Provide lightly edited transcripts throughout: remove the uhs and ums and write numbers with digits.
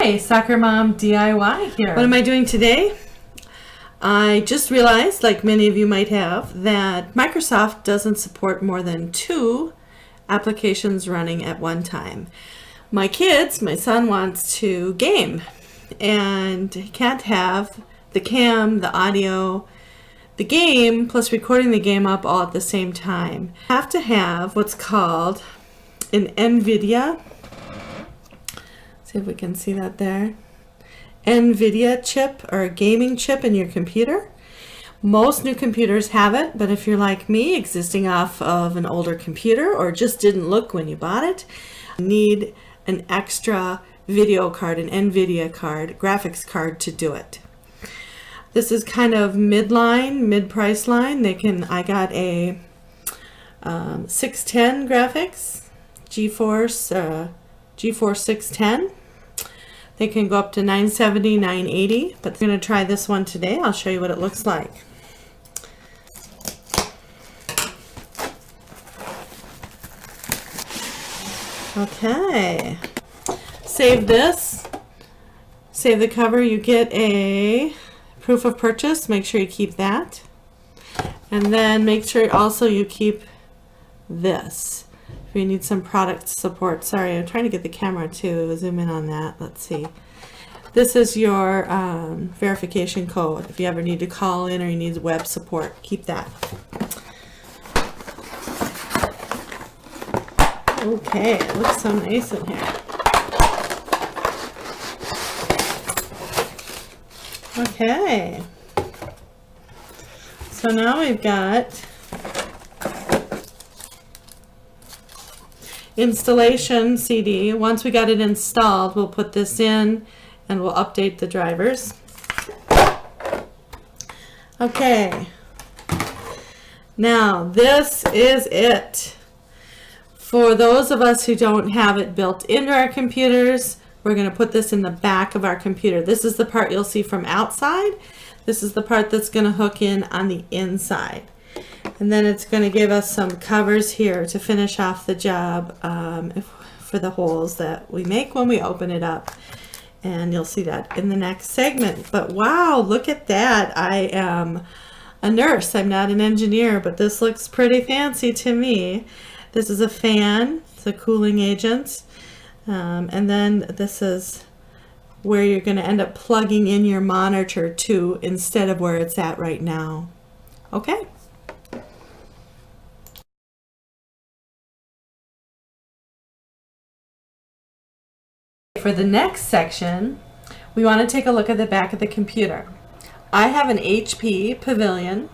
Hi, Soccer Mom DIY here. What am I doing today? I just realized, like many of you might have, that Microsoft doesn't support more than 2 applications running at one time. My son wants to game and he can't have the cam, the audio, the game, plus recording the game up all at the same time. Have to have what's called an NVIDIA, see if we can see that there, NVIDIA chip or a gaming chip in your computer. Most new computers have it, but if you're like me, existing off of an older computer or just didn't look when you bought it, you need an extra video card, an NVIDIA card, graphics card to do it. This is kind of mid-price line. I got a 610 graphics, GeForce 610. They can go up to 970, 980, but I'm going to try this one today. I'll show you what it looks like. Okay, save this, save the cover. You get a proof of purchase. Make sure you keep that, and then make sure also you keep this if you need some product support. Sorry, I'm trying to get the camera to zoom in on that. Let's see. This is your verification code if you ever need to call in or you need web support. Keep that. Okay, it looks so nice in here. Okay, so now we've got installation CD. Once we got it installed, we'll put this in and we'll update the drivers. Okay, now this is it. For those of us who don't have it built into our computers, we're going to put this in the back of our computer. This is the part you'll see from outside. This is the part that's going to hook in on the inside. And then it's going to give us some covers here to finish off the job for the holes that we make when we open it up. And you'll see that in the next segment. But wow, look at that. I am a nurse. I'm not an engineer, but this looks pretty fancy to me. This is a fan. It's a cooling agent. And then this is where you're going to end up plugging in your monitor to instead of where it's at right now. Okay. For the next section, we want to take a look at the back of the computer. I have an HP Pavilion,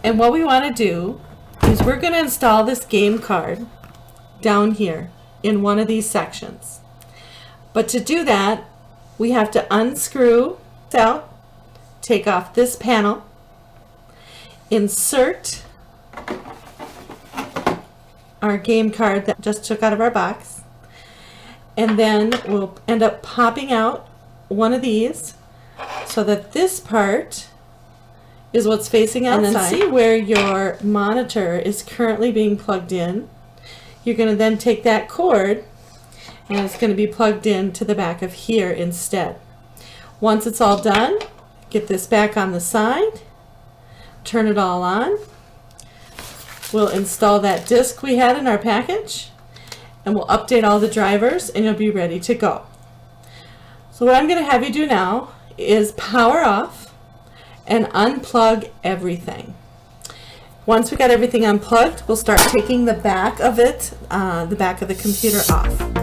and what we want to do is we're going to install this game card down here in one of these sections. But to do that, we have to unscrew it out, take off this panel, insert our game card that just took out of our box, and then we'll end up popping out one of these so that this part is what's facing outside. And then see where your monitor is currently being plugged in. You're going to then take that cord and it's going to be plugged in to the back of here instead. Once it's all done, get this back on the side, turn it all on. We'll install that disk we had in our package and we'll update all the drivers and you'll be ready to go. So what I'm going to have you do now is power off and unplug everything. Once we got everything unplugged, we'll start taking the back of it, the back of the computer off.